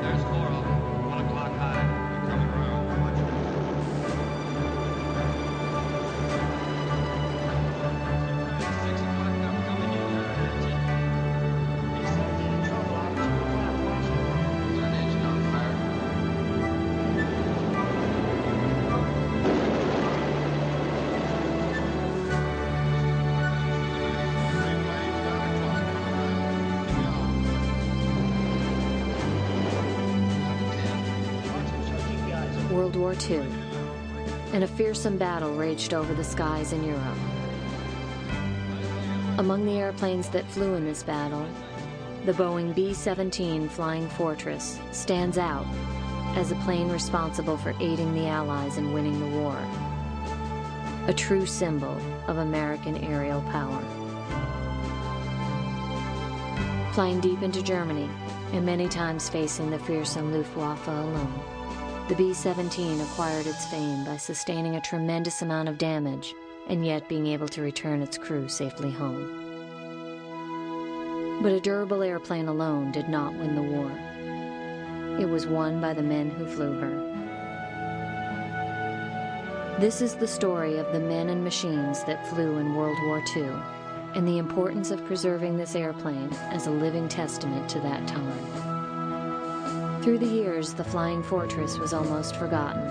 There's 4 of them, 1 o'clock high. They're coming around. Watch it. Surprise, 6 o'clock coming in. B-17 in trouble out at 2 o'clock. Watch it. Is there an engine on fire? World War II, and a fearsome battle raged over the skies in Europe. Among the airplanes that flew in this battle, the Boeing B-17 Flying Fortress stands out as a plane responsible for aiding the Allies in winning the war, a true symbol of American aerial power. Flying deep into Germany, and many times facing the fearsome Luftwaffe alone, the B-17 acquired its fame by sustaining a tremendous amount of damage and yet being able to return its crew safely home. But a durable airplane alone did not win the war. It was won by the men who flew her. This is the story of the men and machines that flew in World War II, and the importance of preserving this airplane as a living testament to that time. Through the years, the Flying Fortress was almost forgotten,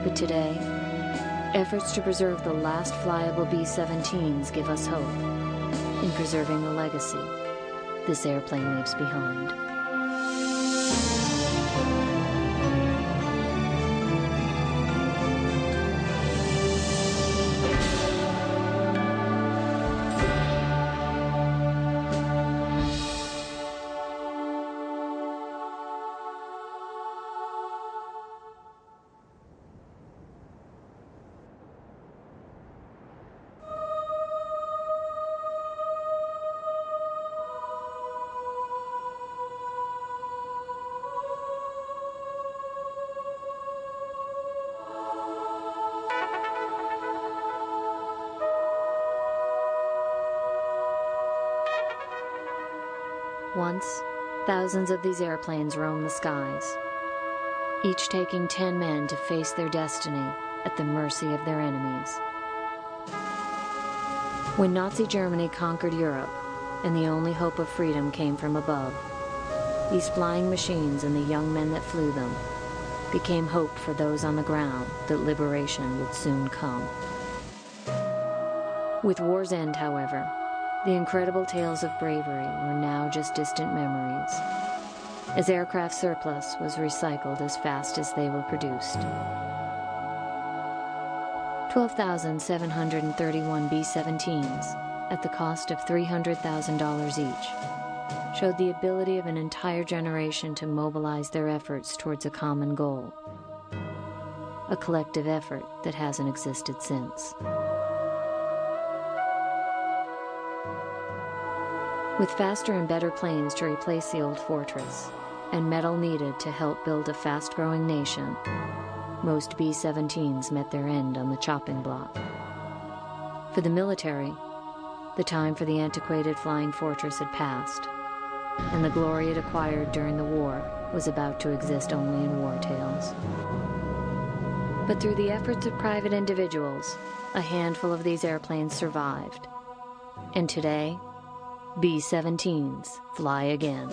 but today, efforts to preserve the last flyable B-17s give us hope in preserving the legacy this airplane leaves behind. Once, thousands of these airplanes roamed the skies, each taking 10 men to face their destiny at the mercy of their enemies. When Nazi Germany conquered Europe, and the only hope of freedom came from above, these flying machines and the young men that flew them became hope for those on the ground that liberation would soon come. With war's end, however, the incredible tales of bravery were now just distant memories, as aircraft surplus was recycled as fast as they were produced. 12,731 B-17s, at the cost of $300,000 each, showed the ability of an entire generation to mobilize their efforts towards a common goal, a collective effort that hasn't existed since. With faster and better planes to replace the old fortress, and metal needed to help build a fast-growing nation, most B-17s met their end on the chopping block. For the military, the time for the antiquated Flying Fortress had passed, and the glory it acquired during the war was about to exist only in war tales. But through the efforts of private individuals, a handful of these airplanes survived, and today, B-17s fly again.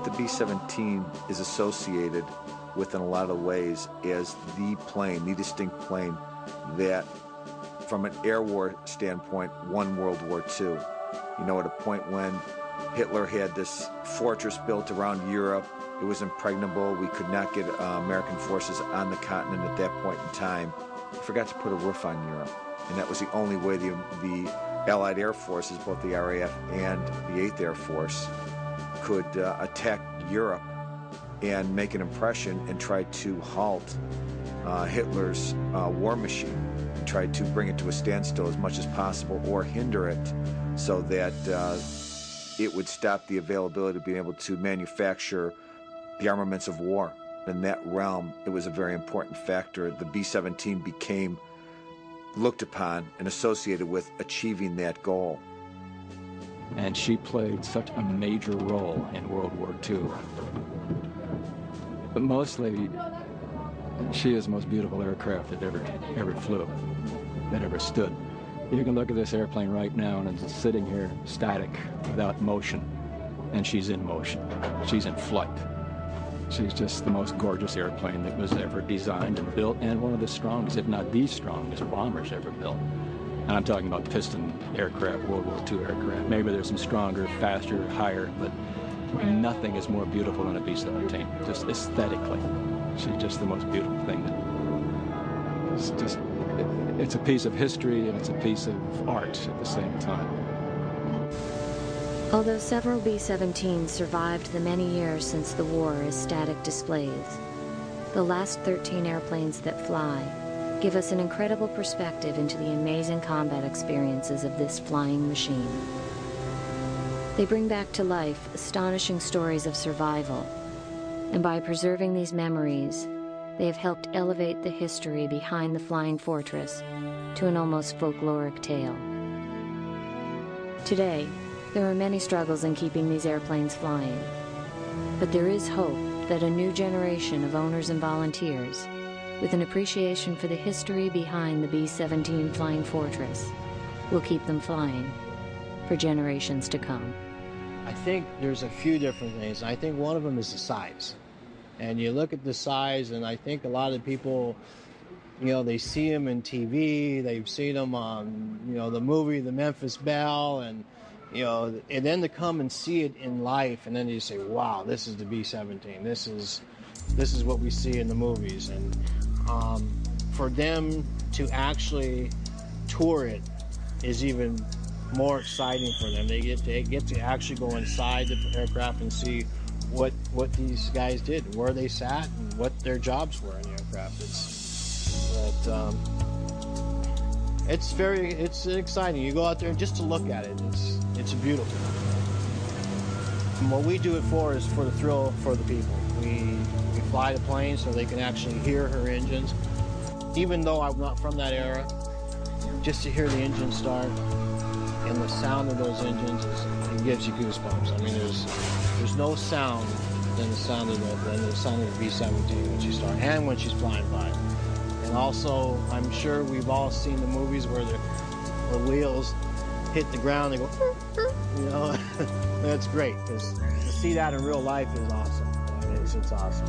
The B-17 is associated with, in a lot of ways, as the plane, the distinct plane that, from an air war standpoint, won World War II. You know, at a point when Hitler had this fortress built around Europe, it was impregnable. We could not get American forces on the continent at that point in time. He forgot to put a roof on Europe, and that was the only way the Allied Air Forces, both the RAF and the 8th Air Force, could attack Europe and make an impression and try to halt Hitler's war machine, and try to bring it to a standstill as much as possible, or hinder it so that it would stop the availability of being able to manufacture the armaments of war. In that realm, it was a very important factor. The B-17 became looked upon and associated with achieving that goal. And she played such a major role in World War II. But mostly, she is the most beautiful aircraft that ever flew, that ever stood. You can look at this airplane right now, and it's sitting here static, without motion, and she's in motion. She's in flight. She's just the most gorgeous airplane that was ever designed and built, and one of the strongest, if not the strongest, bombers ever built. And I'm talking about piston aircraft, World War II aircraft. Maybe there's some stronger, faster, higher, but nothing is more beautiful than a B-17, just aesthetically. She's just the most beautiful thing. It's a piece of history and it's a piece of art at the same time. Although several B-17s survived the many years since the war as static displays, the last 13 airplanes that fly give us an incredible perspective into the amazing combat experiences of this flying machine. They bring back to life astonishing stories of survival, and by preserving these memories, they have helped elevate the history behind the Flying Fortress to an almost folkloric tale. Today, there are many struggles in keeping these airplanes flying, but there is hope that a new generation of owners and volunteers, with an appreciation for the history behind the B-17 Flying Fortress, will keep them flying for generations to come. I think there's a few different things. I think one of them is the size. And you look at the size, and I think a lot of people, they see them in TV, they've seen them on, the movie The Memphis Belle, and then to come and see it in life, and then you say, wow, this is the B-17. This is what we see in the movies. And for them to actually tour it is even more exciting for them. They get to actually go inside the aircraft and see what these guys did, where they sat, and what their jobs were in the aircraft. It's exciting. You go out there and just to look at it, it's beautiful. And what we do it for is for the thrill for the people. We fly the plane so they can actually hear her engines. Even though I'm not from that era, just to hear the engine start and the sound of those engines, it gives you goosebumps. I mean, there's no sound than the sound of the B-17 when she starts, and when she's flying by. And also, I'm sure we've all seen the movies where the wheels hit the ground, they go, That's great, because to see that in real life is awesome. It's awesome.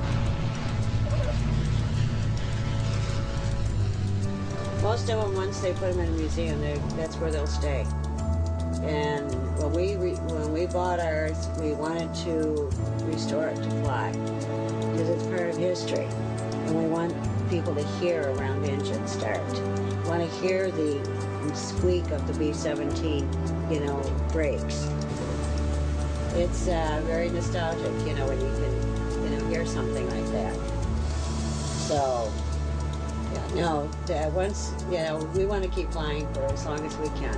Most of them, once they put them in a museum, that's where they'll stay. And when we bought ours, we wanted to restore it to fly because it's part of history, and we want people to hear around the engine start. We want to hear the squeak of the B-17, brakes. It's very nostalgic, when you can, hear something like that. So, once, we want to keep flying for as long as we can.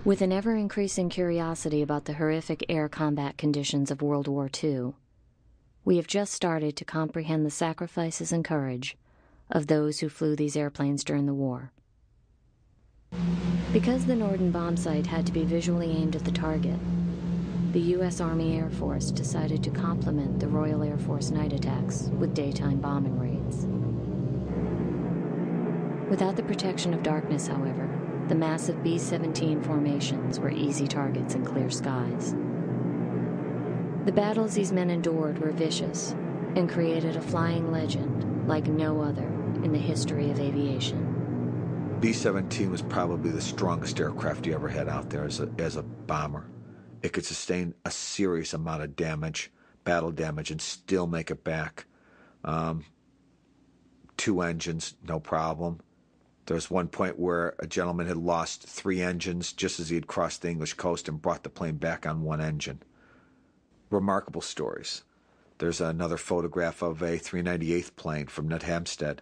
With an ever-increasing curiosity about the horrific air combat conditions of World War II, we have just started to comprehend the sacrifices and courage of those who flew these airplanes during the war. Because the Norden bomb sight had to be visually aimed at the target, the U.S. Army Air Force decided to complement the Royal Air Force night attacks with daytime bombing raids. Without the protection of darkness, however, the massive B-17 formations were easy targets in clear skies. The battles these men endured were vicious and created a flying legend like no other in the history of aviation. B-17 was probably the strongest aircraft you ever had out there as a bomber. It could sustain a serious amount of damage, battle damage, and still make it back. 2 engines, no problem. There was one point where a gentleman had lost 3 engines just as he had crossed the English coast and brought the plane back on 1 engine. Remarkable stories. There's another photograph of a 398th plane from Ned Hampstead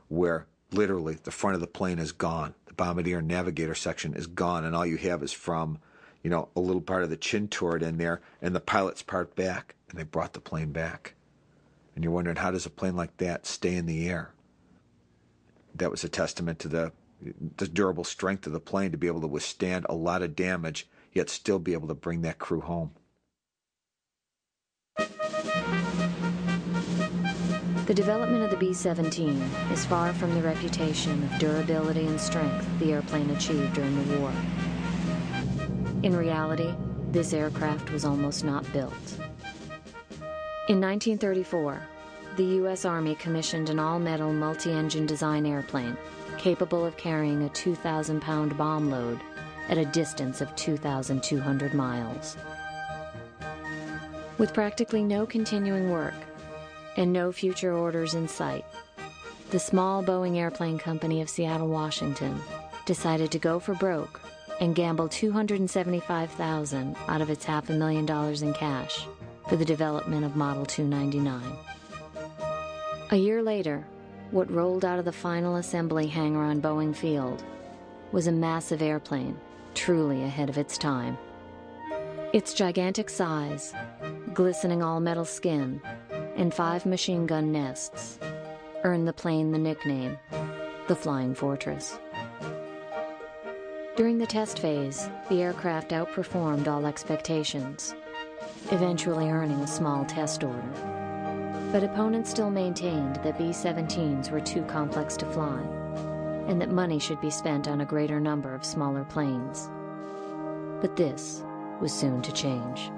where literally the front of the plane is gone. The bombardier and navigator section is gone, and all you have is from you know, a little part of the chin turret in there and the pilot's part back, and they brought the plane back. And you're wondering, how does a plane like that stay in the air? That was a testament to the durable strength of the plane to be able to withstand a lot of damage, yet still be able to bring that crew home. The development of the B-17 is far from the reputation of durability and strength the airplane achieved during the war. In reality, this aircraft was almost not built. In 1934, the U.S. Army commissioned an all-metal multi-engine design airplane capable of carrying a 2,000-pound bomb load at a distance of 2,200 miles. With practically no continuing work and no future orders in sight, the small Boeing Airplane Company of Seattle, Washington, decided to go for broke and gamble $275,000 out of its $500,000 in cash for the development of Model 299. A year later, what rolled out of the final assembly hangar on Boeing Field was a massive airplane, truly ahead of its time. Its gigantic size, glistening all-metal skin, and 5 machine gun nests earned the plane the nickname, the Flying Fortress. During the test phase, the aircraft outperformed all expectations, eventually earning a small test order. But opponents still maintained that B-17s were too complex to fly, and that money should be spent on a greater number of smaller planes. But this was soon to change.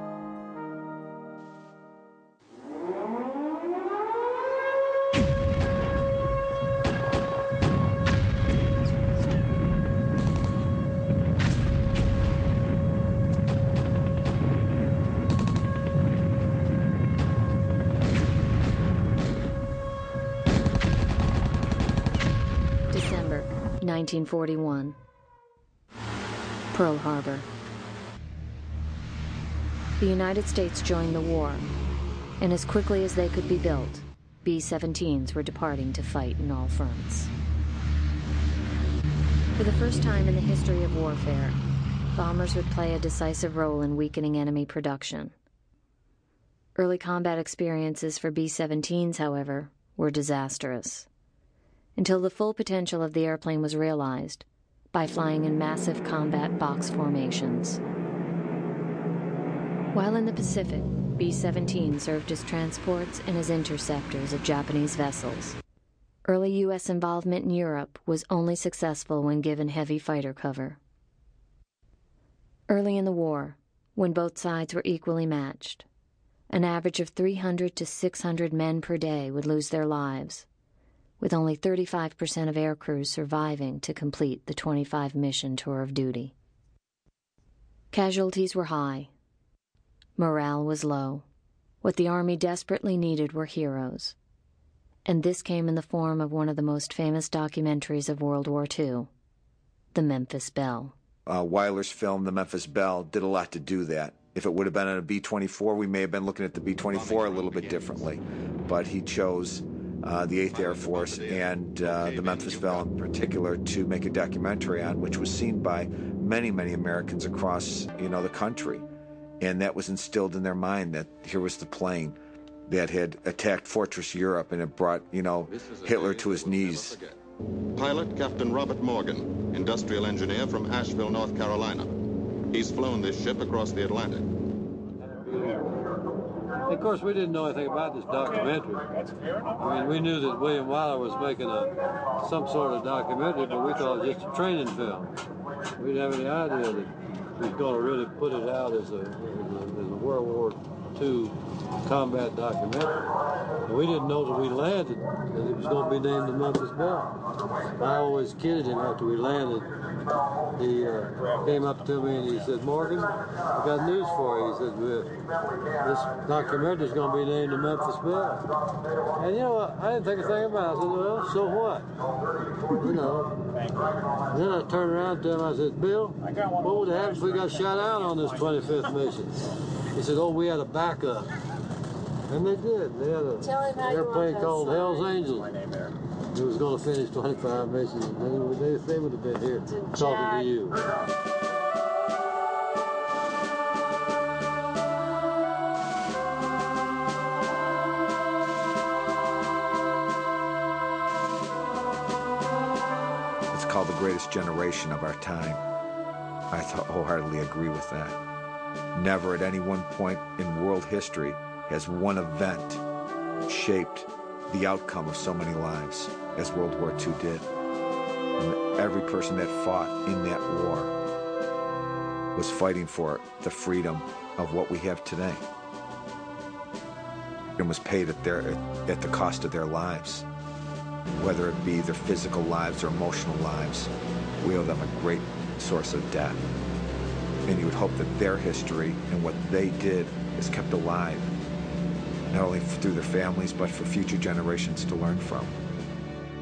December 1941. Pearl Harbor. The United States joined the war, and as quickly as they could be built, B-17s were departing to fight in all fronts. For the first time in the history of warfare, bombers would play a decisive role in weakening enemy production. Early combat experiences for B-17s, however, were disastrous, until the full potential of the airplane was realized by flying in massive combat box formations. While in the Pacific, B-17 served as transports and as interceptors of Japanese vessels. Early U.S. involvement in Europe was only successful when given heavy fighter cover. Early in the war, when both sides were equally matched, an average of 300 to 600 men per day would lose their lives, with only 35% of aircrews surviving to complete the 25-mission tour of duty. Casualties were high. Morale was low. What the Army desperately needed were heroes. And this came in the form of one of the most famous documentaries of World War II, The Memphis Belle. Weiler's film, The Memphis Belle, did a lot to do that. If it would have been on a B-24, we may have been looking at the B-24 a little bit differently. But he chose the 8th Air Force and the Memphis Belle in particular to make a documentary on, which was seen by many, many Americans across, the country. And that was instilled in their mind that here was the plane that had attacked Fortress Europe and had brought, Hitler to his knees. Pilot Captain Robert Morgan, industrial engineer from Asheville, North Carolina. He's flown this ship across the Atlantic. Of course, we didn't know anything about this documentary. I mean, we knew that William Wyler was making some sort of documentary, but we thought it was just a training film. We didn't have any idea that he was going to really put it out as a World War II combat documentary. And we didn't know that we landed that it was going to be named the Memphis Belle. I always kidded him after we landed. He came up to me and he said, "Morgan, I got news for you." He said, "This documentary is going to be named the Memphis Belle." And I didn't think a thing about it. I said, "Well, so what?" Then I turned around to him and I said, "Bill, what would happen if we got shot out on this 25th mission?" He said, "Oh, we had a backup." And they did. They had an airplane called Hell's Angels. It was going to finish 25 missions. They would have been here talking to you. greatest generation of our time. I wholeheartedly agree with that. Never at any one point in world history has one event shaped the outcome of so many lives as World War II did. And every person that fought in that war was fighting for the freedom of what we have today. It was paid at the cost of their lives, whether it be their physical lives or emotional lives. We owe them a great source of debt. And you would hope that their history and what they did is kept alive, not only through their families, but for future generations to learn from.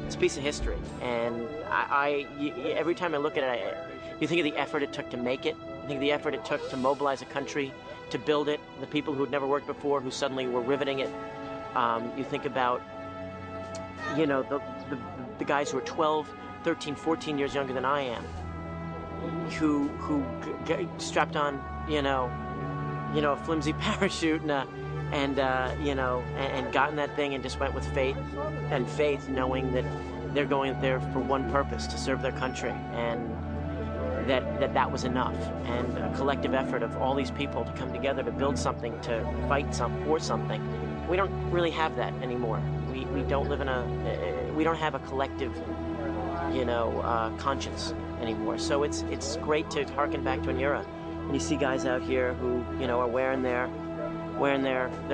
It's a piece of history, and every time I look at it, you think of the effort it took to make it. You think of the effort it took to mobilize a country, to build it, the people who had never worked before who suddenly were riveting it. You think about, you know, the guys who are 12, 13, 14 years younger than I am, who strapped on, you know, a flimsy parachute and gotten that thing and just went with faith, knowing that they're going there for one purpose, to serve their country, and that was enough. And a collective effort of all these people to come together to build something, to fight for something. We don't really have that anymore. We don't live we don't have a collective, conscience anymore. So it's great to harken back to an era. And you see guys out here who, are wearing their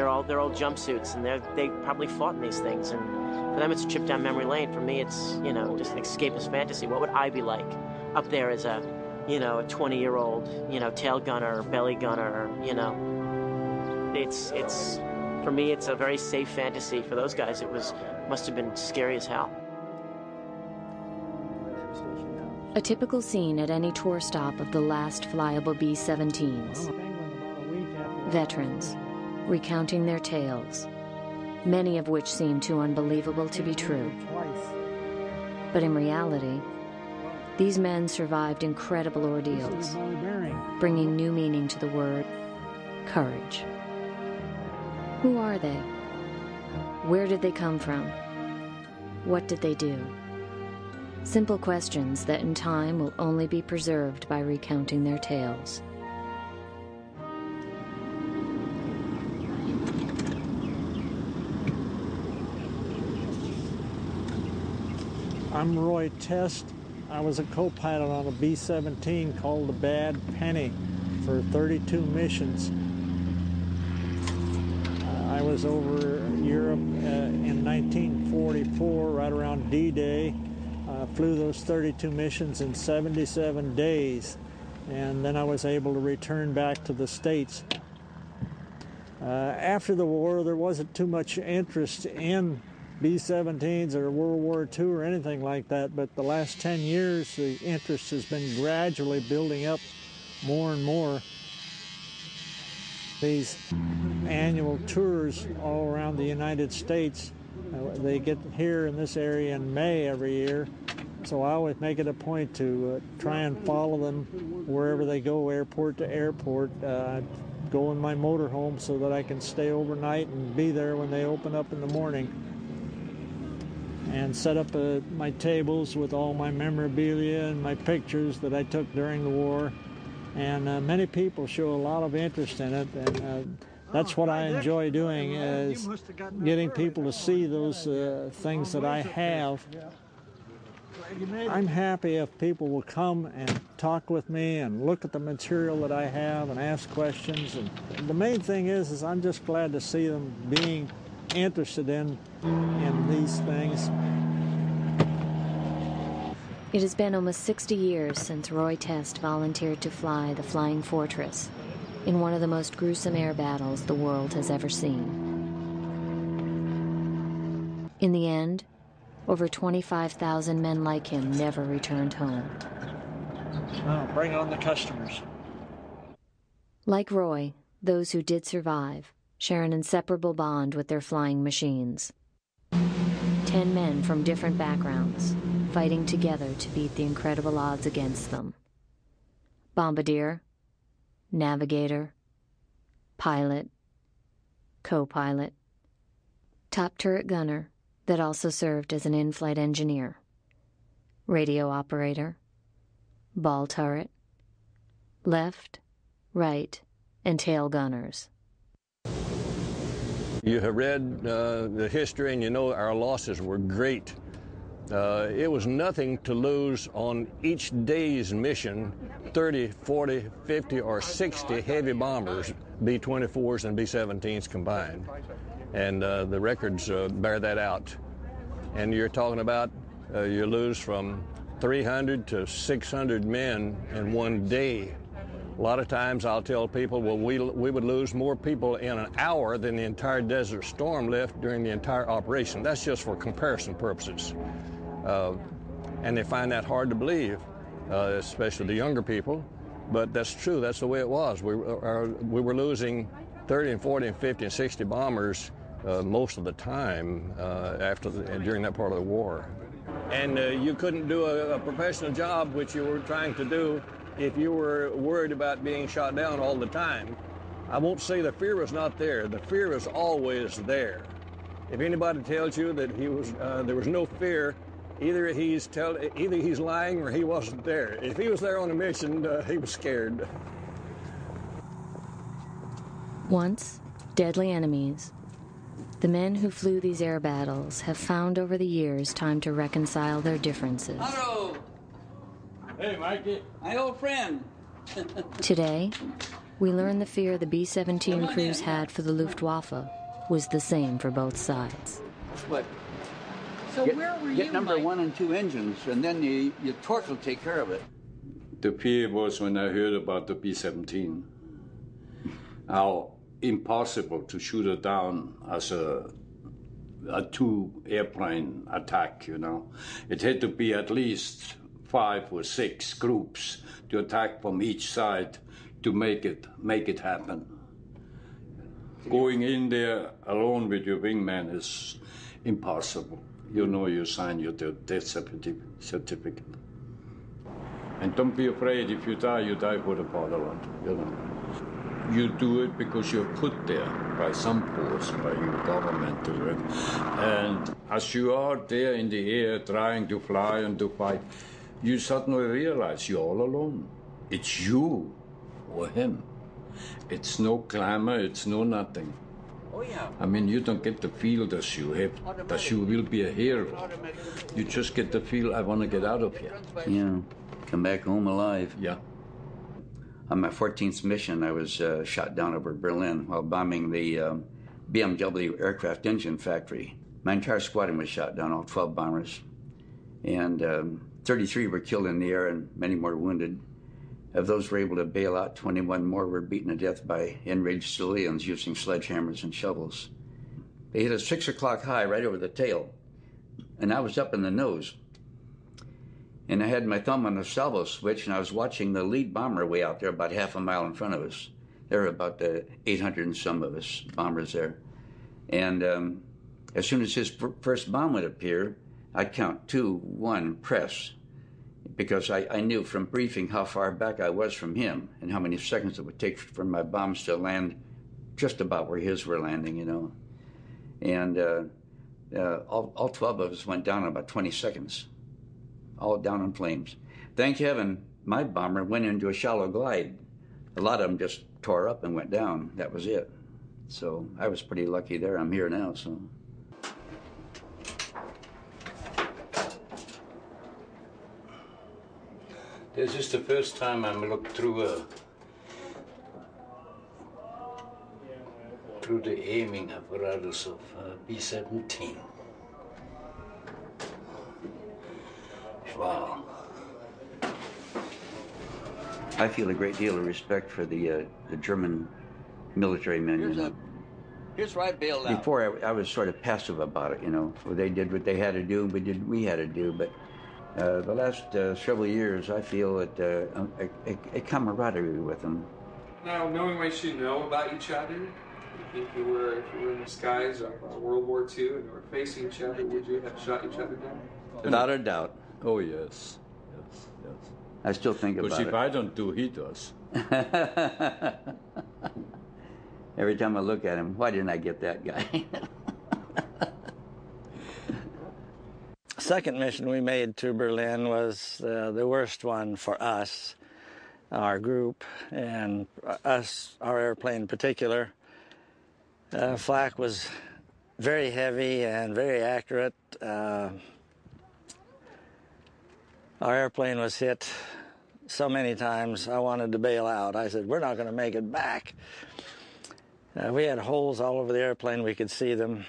old jumpsuits, and they probably fought in these things. And for them, it's a trip down memory lane. For me, it's, just an escapist fantasy. What would I be like up there as a 20-year-old, tail gunner, belly gunner, It's for me, it's a very safe fantasy. For those guys, must have been scary as hell. A typical scene at any tour stop of the last flyable B-17s. Veterans, recounting their tales, many of which seem too unbelievable to be true. But in reality, these men survived incredible ordeals, bringing new meaning to the word courage. Who are they? Where did they come from? What did they do? Simple questions that in time will only be preserved by recounting their tales. I'm Roy Test. I was a co-pilot on a B-17 called the Bad Penny for 32 missions. I was over Europe in 1944, right around D-Day. Flew those 32 missions in 77 days, and then I was able to return back to the States. After the war, there wasn't too much interest in B-17s or World War II or anything like that, but the last 10 years, the interest has been gradually building up more and more. These annual tours all around the United States, they get here in this area in May every year, so I always make it a point to try and follow them wherever they go, airport to airport. Go in my motorhome so that I can stay overnight and be there when they open up in the morning. And set up my tables with all my memorabilia and my pictures that I took during the war. And many people show a lot of interest in it, and that's what I enjoy doing, is getting people to see those things that I have. I'm happy if people will come and talk with me and look at the material that I have and ask questions. And the main thing is I'm just glad to see them being interested in these things. It has been almost 60 years since Roy Test volunteered to fly the Flying Fortress in one of the most gruesome air battles the world has ever seen. In the end, over 25,000 men like him never returned home. Oh, bring on the customers. Like Roy, those who did survive share an inseparable bond with their flying machines. 10 men from different backgrounds, fighting together to beat the incredible odds against them. Bombardier, navigator, pilot, co-pilot, top turret gunner that also served as an in-flight engineer, radio operator, ball turret, left, right, and tail gunners. You have read the history and you know our losses were great. It was nothing to lose on each day's mission 30, 40, 50, or 60 heavy bombers, B-24s and B-17s combined. And the records bear that out. And you're talking about you lose from 300 to 600 men in one day. A lot of times I'll tell people, well, we would lose more people in an hour than the entire Desert Storm left during the entire operation. That's just for comparison purposes. And they find that hard to believe, especially the younger people. But that's true. That's the way it was. We were losing 30 and 40 and 50 and 60 bombers most of the time during that part of the war. And you couldn't do a professional job, which you were trying to do, if you were worried about being shot down all the time. I won't say the fear was not there. The fear was always there. If anybody tells you that there was no fear, either he's lying or he wasn't there. If he was there on a mission, he was scared. Once deadly enemies, the men who flew these air battles have found over the years time to reconcile their differences. Hello. Hey, Mikey. My old friend. Today, we learn the fear the B-17 crews had for the Luftwaffe was the same for both sides. What? So where were you, Get number Mike? 1 and 2 engines, and then your torque will take care of it. The fear was when I heard about the B-17. How impossible to shoot it down as a two-airplane attack, you know. It had to be at least 5 or 6 groups to attack from each side to make it happen. Going in there alone with your wingman is impossible. You know you sign your death certificate. And don't be afraid, if you die for the fatherland, you know. You do it because you're put there by some force, by your government to it. And as you are there in the air trying to fly and to fight, you suddenly realize you're all alone. It's you or him. It's no glamour, it's no nothing. Oh, yeah. I mean, you don't get the feel that you will be a hero. You just get the feel, I want to get out of here. Yeah, come back home alive. Yeah. On my 14th mission, I was shot down over Berlin while bombing the BMW aircraft engine factory. My entire squadron was shot down, all 12 bombers. And 33 were killed in the air and many more wounded. Of those who were able to bail out, 21 more were beaten to death by enraged civilians using sledgehammers and shovels. They hit a 6 o'clock high right over the tail, and I was up in the nose. And I had my thumb on the salvo switch, and I was watching the lead bomber way out there about half a mile in front of us. There were about 800 and some of us bombers there. And as soon as his first bomb would appear, I'd count 2, 1, press. Because I knew from briefing how far back I was from him and how many seconds it would take for my bombs to land just about where his were landing, you know. And all 12 of us went down in about 20 seconds, all down in flames. Thank heaven, my bomber went into a shallow glide. A lot of them just tore up and went down. That was it. So I was pretty lucky there. I'm here now, so. This is the first time I'm looked through the aiming apparatus of B-17. Wow. I feel a great deal of respect for the German military men. Here's where I bailed out. Before I was sort of passive about it, you know. They did what they had to do, we had to do. But the last several years, I feel a camaraderie with them. Now, knowing what you know about each other, if you were in the skies of World War II and were facing each other, would you have shot each other down? Without a doubt. Oh, yes. Yes. I still think about it. Because if I don't do, he does. Every time I look at him, why didn't I get that guy? second mission we made to Berlin was the worst one for us, our group, and us, our airplane in particular. Flak was very heavy and very accurate. Our airplane was hit so many times I wanted to bail out. I said, we're not going to make it back. We had holes all over the airplane. We could see them.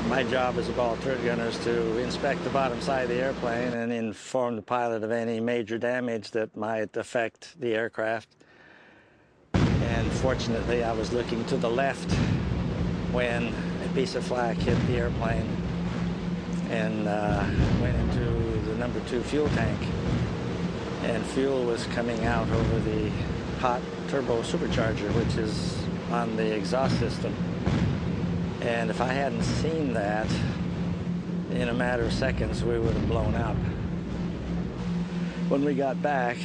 My job as a ball turret gunner is to inspect the bottom side of the airplane and inform the pilot of any major damage that might affect the aircraft. And fortunately, I was looking to the left when a piece of flak hit the airplane and went into the number 2 fuel tank. And fuel was coming out over the hot turbo supercharger, which is on the exhaust system. And if I hadn't seen that, in a matter of seconds, we would have blown up. When we got back,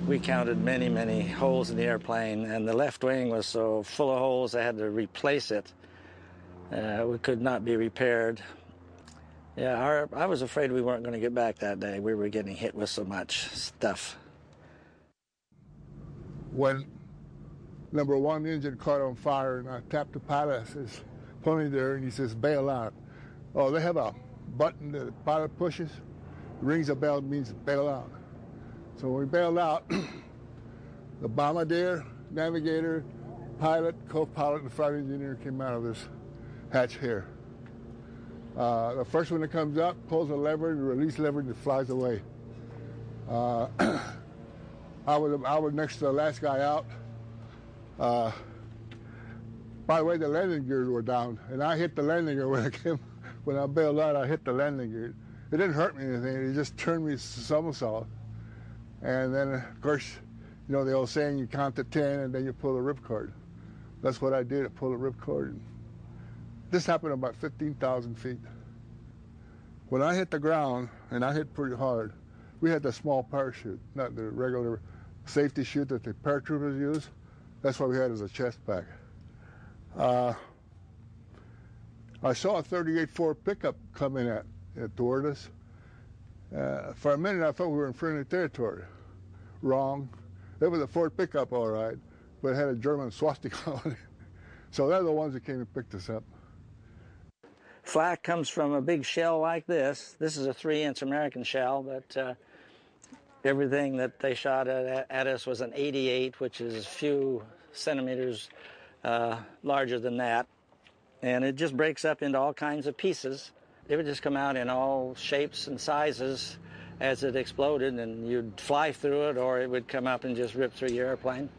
we counted many, many holes in the airplane, and the left wing was so full of holes, I had to replace it. We could not be repaired. Yeah, I was afraid we weren't going to get back that day. We were getting hit with so much stuff. When number 1 engine caught on fire, and I tapped the pilot, I says, pull me there, and he says, bail out. Oh, they have a button that the pilot pushes, rings a bell, means bail out. So when we bailed out, the bombardier, navigator, pilot, co-pilot, and flight engineer came out of this hatch here. The first one that comes up pulls a lever, the release lever, and it flies away. I was next to the last guy out. By the way, the landing gears were down, and I hit the landing gear when I bailed out. I hit the landing gear. It didn't hurt me anything. It just turned me somersault. And then, of course, you know the old saying: you count to 10, and then you pull the ripcord. That's what I did. I pulled the ripcord. This happened about 15,000 feet. When I hit the ground, and I hit pretty hard, we had the small parachute, not the regular safety chute that the paratroopers use. That's what we had as a chest pack. I saw a 38 Ford pickup coming toward us. For a minute, I thought we were in friendly territory. Wrong. It was a Ford pickup, all right, but it had a German swastika on it. So they're the ones that came and picked us up. Flak comes from a big shell like this. This is a 3-inch American shell, but everything that they shot at us was an 88, which is a few centimeters larger than that. And it just breaks up into all kinds of pieces. It would just come out in all shapes and sizes as it exploded, and you'd fly through it, or it would come up and just rip through your airplane.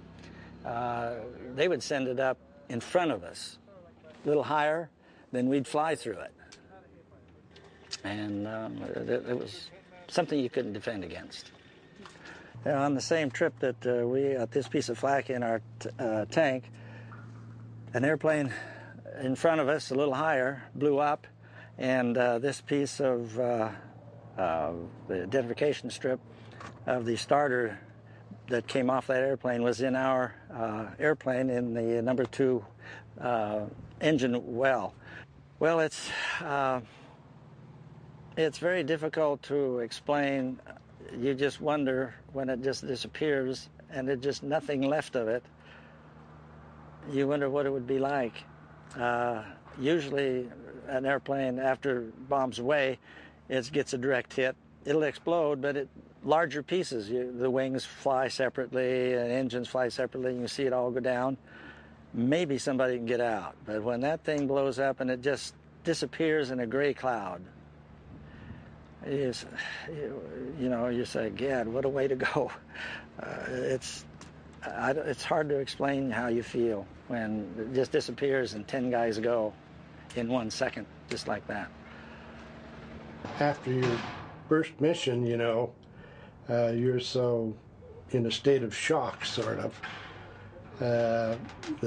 They would send it up in front of us, a little higher, then we'd fly through it. And it was something you couldn't defend against. On the same trip that we got this piece of flak in our tank, an airplane in front of us, a little higher, blew up, and this piece of the identification strip of the starter that came off that airplane was in our airplane in the number 2 engine well. Well, it's very difficult to explain. You just wonder when it just disappears and there's just nothing left of it. You wonder what it would be like. Usually an airplane, after bombs away, it gets a direct hit. It'll explode, but larger pieces. The wings fly separately, and engines fly separately, and you see it all go down. Maybe somebody can get out. But when that thing blows up and it just disappears in a gray cloud, you say, God, what a way to go. It's hard to explain how you feel when it just disappears and 10 guys go in 1 second, just like that. After your first mission, you're so in a state of shock, sort of, that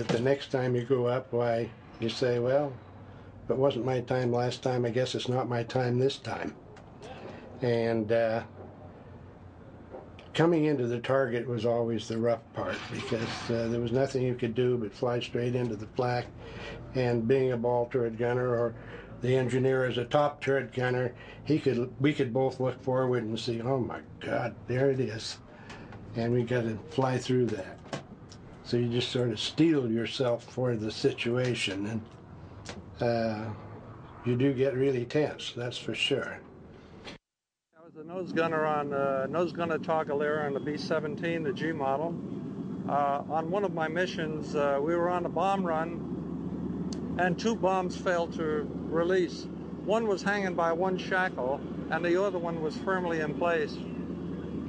the next time you go up, why, you say, well, if it wasn't my time last time, I guess it's not my time this time. And coming into the target was always the rough part, because there was nothing you could do but fly straight into the flak. And being a ball turret gunner, The engineer is a top turret gunner. We could both look forward and see, oh my God, there it is. And we got to fly through that. So you just sort of steel yourself for the situation, and you do get really tense, that's for sure. I was a nose gunner on nose gunner toggler on the B-17, the G model. On one of my missions, we were on a bomb run, and 2 bombs failed to release. One was hanging by one shackle, and the other one was firmly in place.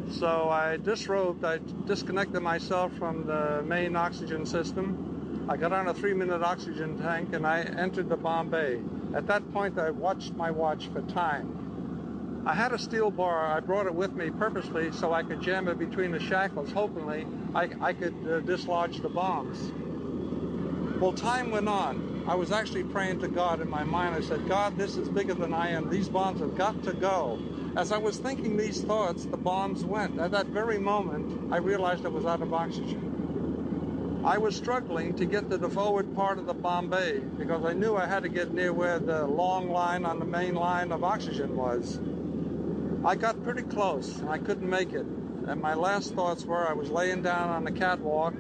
So I disrobed, I disconnected myself from the main oxygen system. I got on a 3-minute oxygen tank, and I entered the bomb bay. At that point, I watched my watch for time. I had a steel bar. I brought it with me purposely so I could jam it between the shackles. Hopefully, I could dislodge the bombs. Well, time went on. I was actually praying to God in my mind. I said, God, this is bigger than I am. These bombs have got to go. As I was thinking these thoughts, the bombs went. At that very moment, I realized I was out of oxygen. I was struggling to get to the forward part of the bomb bay because I knew I had to get near where the long line on the main line of oxygen was. I got pretty close, and I couldn't make it. And my last thoughts were I was laying down on the catwalk.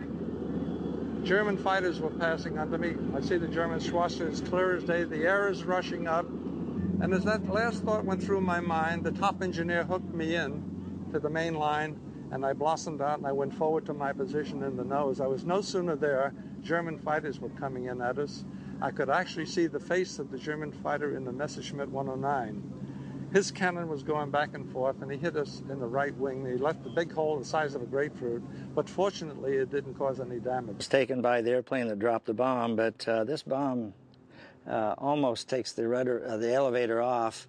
German fighters were passing under me. I see the German Schwarzer as clear as day. The air is rushing up. And as that last thought went through my mind, the top engineer hooked me in to the main line, and I blossomed out and I went forward to my position in the nose. I was no sooner there, German fighters were coming in at us. I could actually see the face of the German fighter in the Messerschmitt 109. His cannon was going back and forth, and he hit us in the right wing. He left a big hole the size of a grapefruit, but fortunately it didn't cause any damage. It was taken by the airplane that dropped the bomb, but this bomb almost takes the rudder, the elevator off,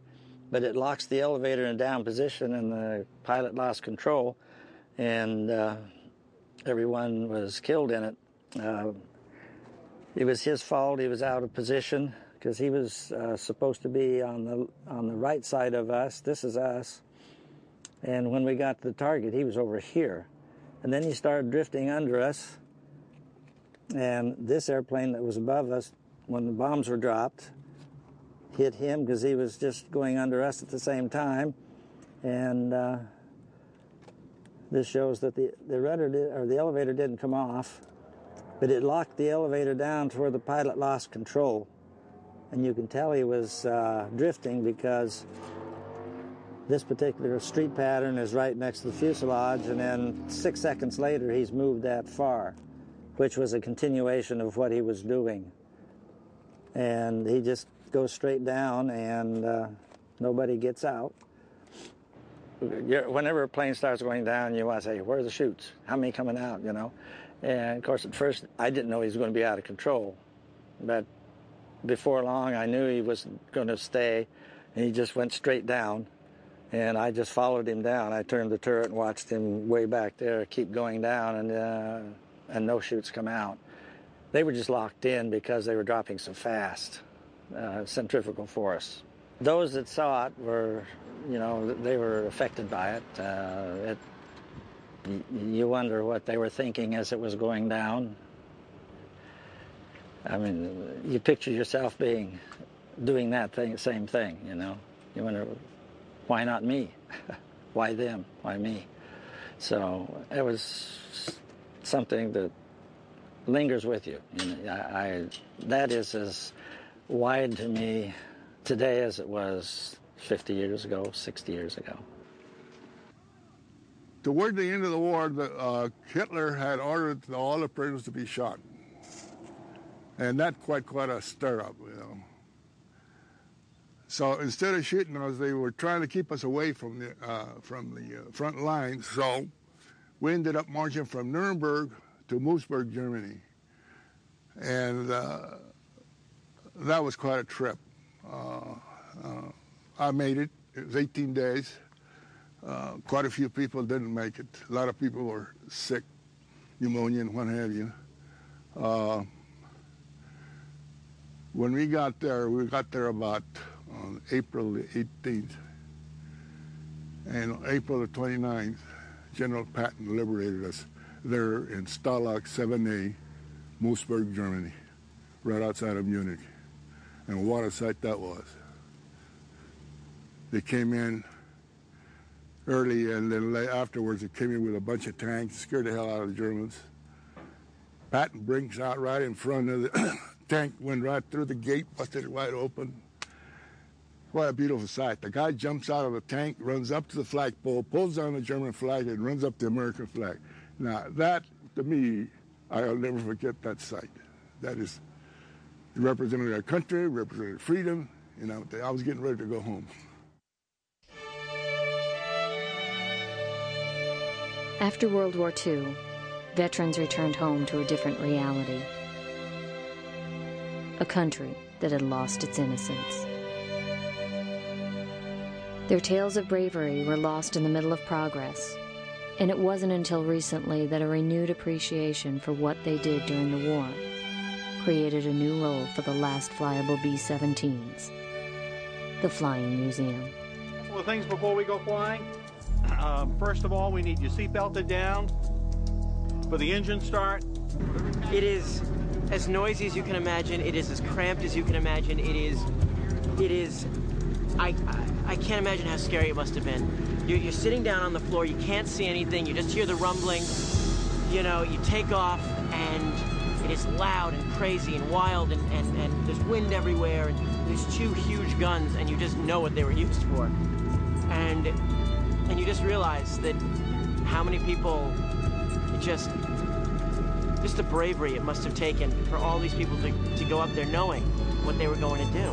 but it locks the elevator in down position, and the pilot lost control, and everyone was killed in it. It was his fault. He was out of position because he was supposed to be on the right side of us. This is us, and when we got to the target, he was over here, and then he started drifting under us, and this airplane that was above us, when the bombs were dropped, hit him because he was just going under us at the same time. And this shows that the rudder or the elevator didn't come off, but it locked the elevator down to where the pilot lost control. And you can tell he was drifting because this particular street pattern is right next to the fuselage, and then 6 seconds later he's moved that far, which was a continuation of what he was doing. And he just goes straight down, and nobody gets out. Whenever a plane starts going down, you want to say, where are the chutes? How many coming out, you know? And, of course, at first, I didn't know he was going to be out of control. But before long, I knew he was going to stay, and he just went straight down. And I just followed him down. I turned the turret and watched him way back there keep going down, and no chutes come out. They were just locked in because they were dropping so fast, centrifugal force. Those that saw it were, you know, they were affected by it. You wonder what they were thinking as it was going down. I mean, you picture yourself doing that same thing, you know. You wonder, why not me? Why them? Why me? So it was something that lingers with you. That is as wide to me today as it was 50 years ago, 60 years ago. Toward the end of the war, Hitler had ordered all the prisoners to be shot. And that quite a stir-up, you know. So instead of shooting us, they were trying to keep us away from the front lines. So we ended up marching from Nuremberg to Moosburg, Germany. And that was quite a trip. I made it. It was 18 days. Quite a few people didn't make it. A lot of people were sick, pneumonia and what have you. When we got there about on April the 18th. And on April the 29th, General Patton liberated us there in Stalag 7A, Moosburg, Germany, right outside of Munich. And what a sight that was. They came in early, and then afterwards they came in with a bunch of tanks, scared the hell out of the Germans. Patton Brink's out right in front of the tank, went right through the gate, busted it wide open. What a beautiful sight. The guy jumps out of the tank, runs up to the flagpole, pulls down the German flag, and runs up the American flag. Now, that, to me, I'll never forget that sight. That is, it represented our country, represented freedom, and I was getting ready to go home. After World War II, veterans returned home to a different reality. A country that had lost its innocence. Their tales of bravery were lost in the middle of progress, and it wasn't until recently that a renewed appreciation for what they did during the war created a new role for the last flyable B-17s, the Flying Museum. A couple of things before we go flying. First of all, we need you seatbelted down for the engine start. It is as noisy as you can imagine. It is as cramped as you can imagine. It is, I can't imagine how scary it must have been. You're sitting down on the floor, you can't see anything, you just hear the rumbling, you know, you take off, and it is loud and crazy and wild, and there's wind everywhere, and there's two huge guns, and you just know what they were used for. And you just realize that how many people, just the bravery it must have taken for all these people to go up there knowing what they were going to do.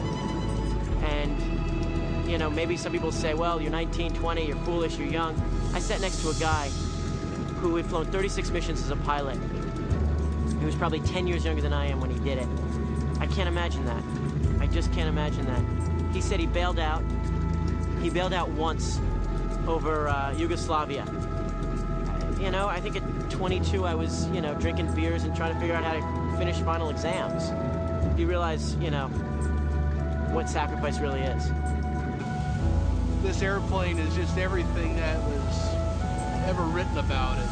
And, you know, maybe some people say, well, you're 19, 20, you're foolish, you're young. I sat next to a guy who had flown 36 missions as a pilot. He was probably 10 years younger than I am when he did it. I can't imagine that. I just can't imagine that. He said he bailed out. He bailed out once over Yugoslavia. You know, I think at 22 I was, you know, drinking beers and trying to figure out how to finish final exams. You realize, you know, what sacrifice really is. This airplane is just everything that was ever written about it.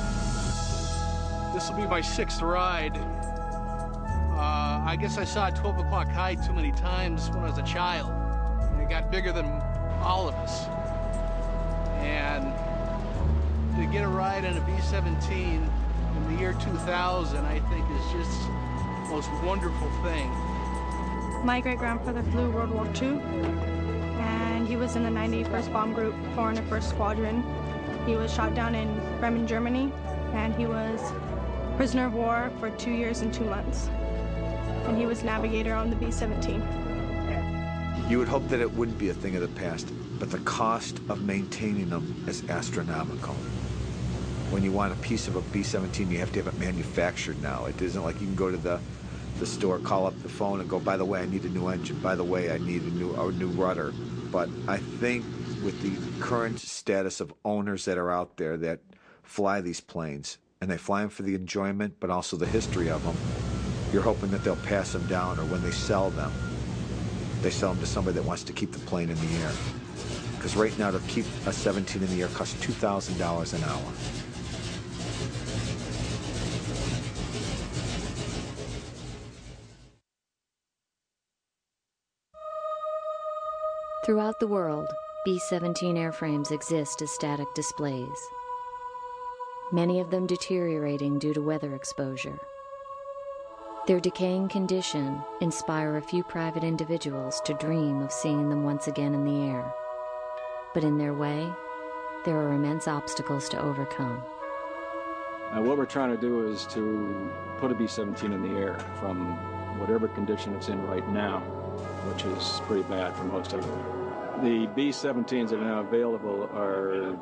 This will be my 6th ride. I guess I saw a 12 o'clock high too many times when I was a child. And it got bigger than all of us. And to get a ride on a B-17 in the year 2000, I think is just the most wonderful thing. My great-grandfather flew World War II, and he was in the 91st Bomb Group, 401st Squadron. He was shot down in Bremen, Germany, and he was prisoner of war for 2 years and 2 months. And he was navigator on the B-17. You would hope that it wouldn't be a thing of the past, but the cost of maintaining them is astronomical. When you want a piece of a B-17, you have to have it manufactured now. It isn't like you can go to the store, call up the phone and go, by the way, I need a new engine. By the way, I need a new rudder. But I think with the current status of owners that are out there that fly these planes, and they fly them for the enjoyment, but also the history of them, you're hoping that they'll pass them down, or when they sell them, they sell them to somebody that wants to keep the plane in the air. Because right now, to keep a 17 in the air costs $2,000 an hour. Throughout the world, B-17 airframes exist as static displays, many of them deteriorating due to weather exposure. Their decaying condition inspire a few private individuals to dream of seeing them once again in the air. But in their way, there are immense obstacles to overcome. What we're trying to do is to put a B-17 in the air from whatever condition it's in right now, which is pretty bad for most of them. The B-17s that are now available are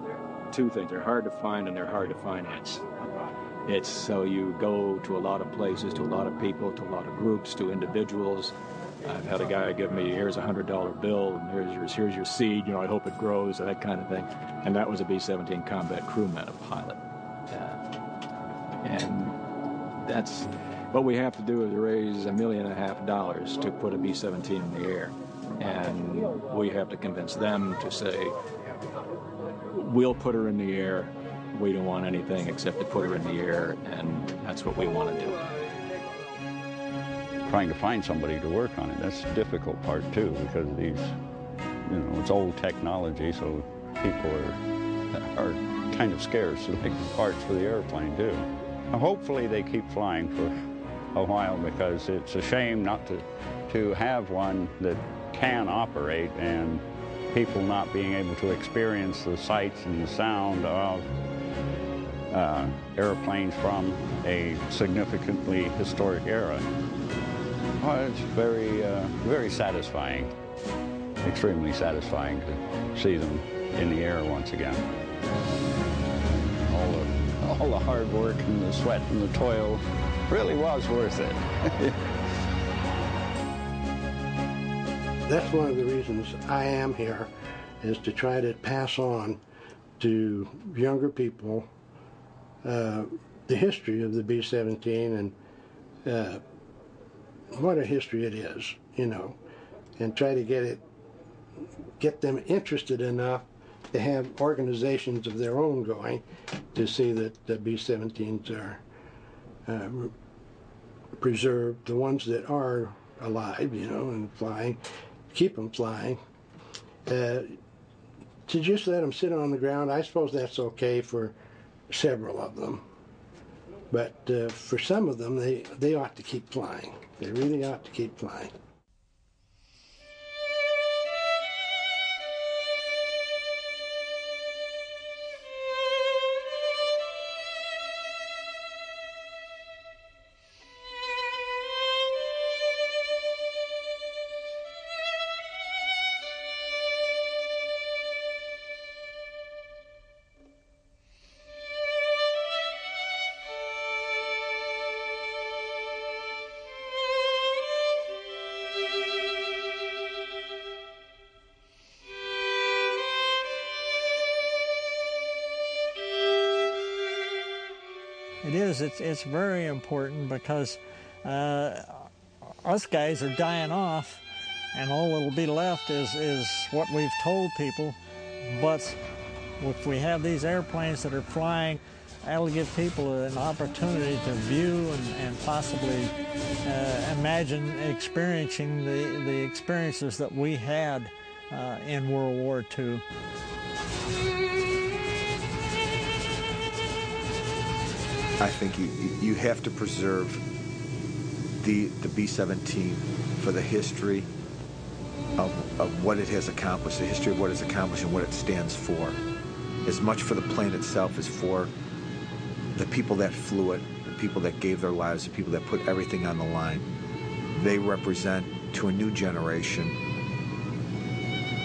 two things. They're hard to find and they're hard to finance. It's so you go to a lot of places, to a lot of people, to a lot of groups, to individuals. I've had a guy give me, here's a $100 bill, and here's your seed, you know, I hope it grows, that kind of thing. And that was a B-17 combat crewman, a pilot. And that's what we have to do, is raise $1.5 million to put a B-17 in the air. And we have to convince them to say, we'll put her in the air. We don't want anything except to put her in the air, and that's what we want to do. trying to find somebody to work on it. That's the difficult part too, because these, you know, it's old technology, so people are kind of scarce to make parts for the airplane too. Hopefully they keep flying for a while, because it's a shame not to have one that can operate and people not being able to experience the sights and the sound of airplanes from a significantly historic era. Well, it's very, very satisfying, extremely satisfying to see them in the air once again. All the hard work and the sweat and the toil really was worth it. That's one of the reasons I am here, is to try to pass on to younger people the history of the B-17 and what a history it is, you know, and try to get them interested enough to have organizations of their own going to see that the B-17s are preserved, the ones that are alive, you know, and flying, keep them flying. To just let them sit on the ground, I suppose that's okay for several of them. But for some of them, they ought to keep flying. They really ought to keep flying. It is. It's very important, because us guys are dying off, and all that'll be left is what we've told people. But if we have these airplanes that are flying, that'll give people an opportunity to view and possibly imagine experiencing the experiences that we had in World War II. I think you have to preserve the B-17 for the history of what it has accomplished, the history of what it's accomplished and what it stands for. As much for the plane itself as for the people that flew it, the people that gave their lives, the people that put everything on the line. They represent, to a new generation,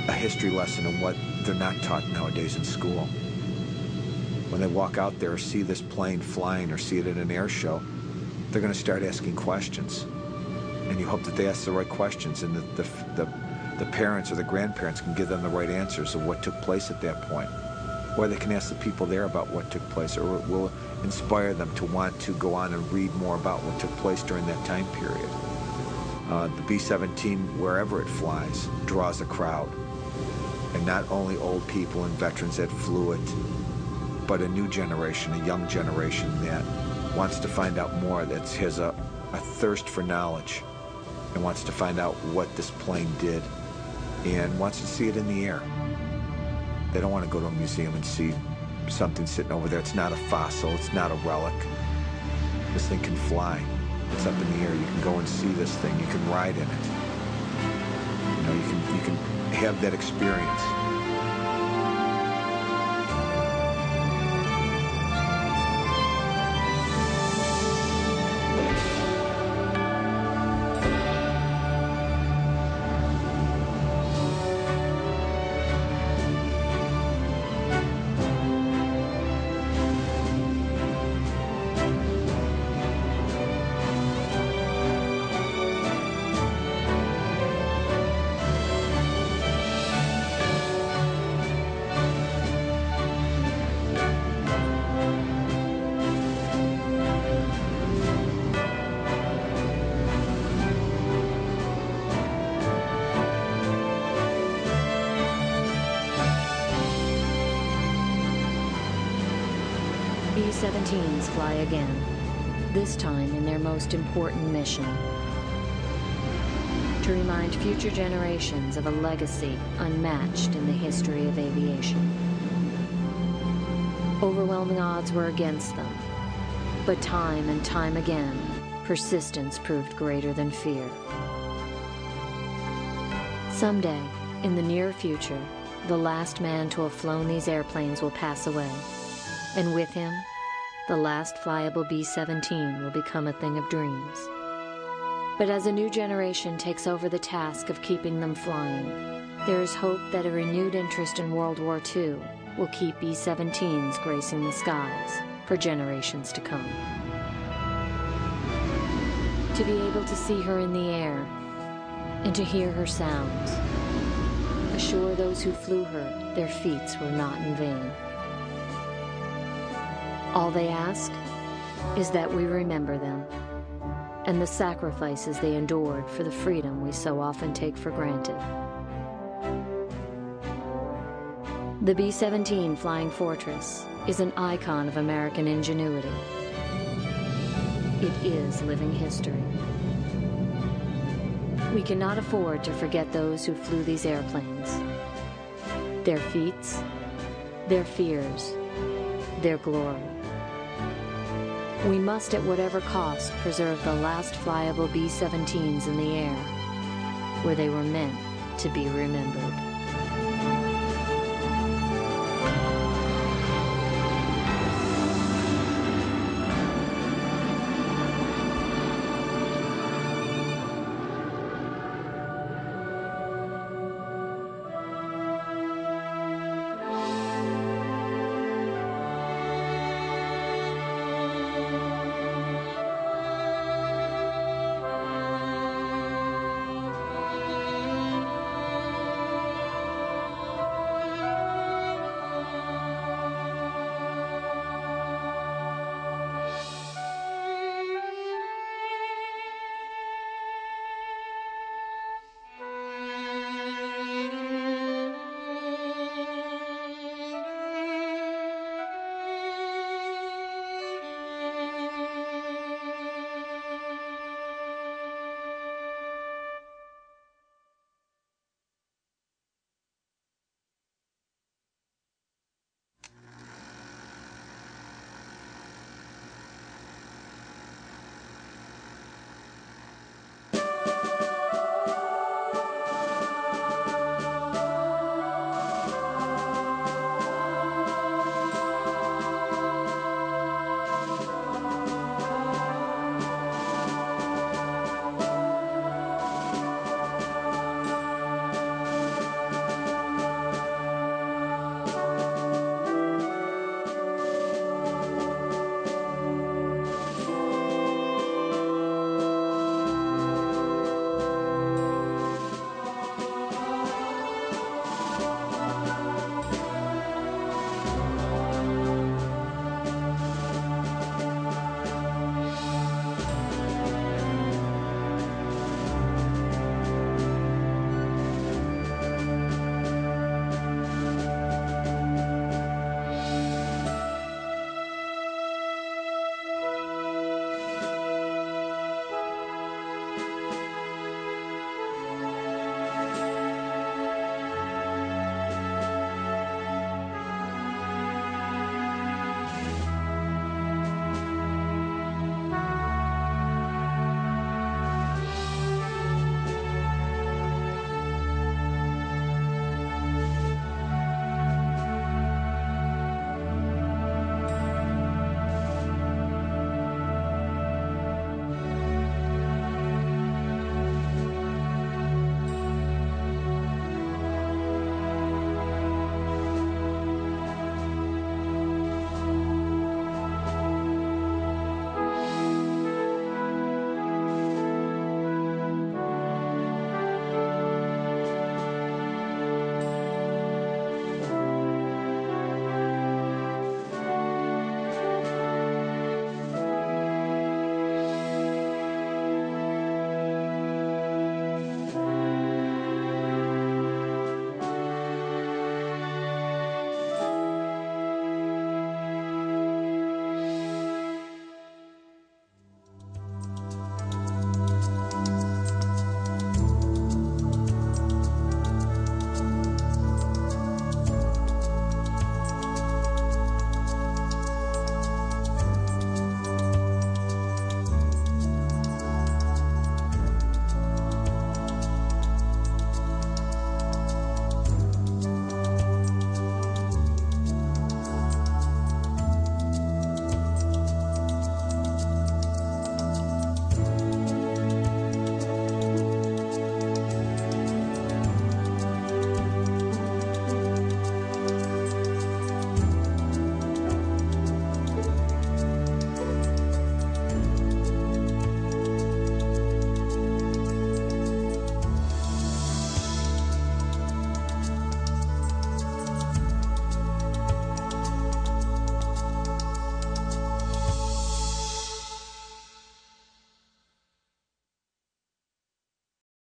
a history lesson of what they're not taught nowadays in school. When they walk out there or see this plane flying or see it at an air show, they're going to start asking questions. And you hope that they ask the right questions, and that the parents or the grandparents can give them the right answers of what took place at that point. Or they can ask the people there about what took place, or it will inspire them to want to go on and read more about what took place during that time period. The B-17, wherever it flies, draws a crowd. And not only old people and veterans that flew it, but a new generation, a young generation that wants to find out more, that has a thirst for knowledge and wants to find out what this plane did and wants to see it in the air. They don't want to go to a museum and see something sitting over there. It's not a fossil, it's not a relic. This thing can fly. It's up in the air. You can go and see this thing. You can ride in it. You know, you can have that experience. B-17s fly again, this time in their most important mission. to remind future generations of a legacy unmatched in the history of aviation. Overwhelming odds were against them, but time and time again, persistence proved greater than fear. Someday, in the near future, the last man to have flown these airplanes will pass away, and with him, the last flyable B-17 will become a thing of dreams. But as a new generation takes over the task of keeping them flying, there is hope that a renewed interest in World War II will keep B-17s gracing the skies for generations to come. To be able to see her in the air and to hear her sounds, assure those who flew her their feats were not in vain. All they ask is that we remember them and the sacrifices they endured for the freedom we so often take for granted. The B-17 Flying Fortress is an icon of American ingenuity. It is living history. We cannot afford to forget those who flew these airplanes, their feats, their fears, their glory. We must, at whatever cost, preserve the last flyable B-17s in the air, where they were meant to be remembered.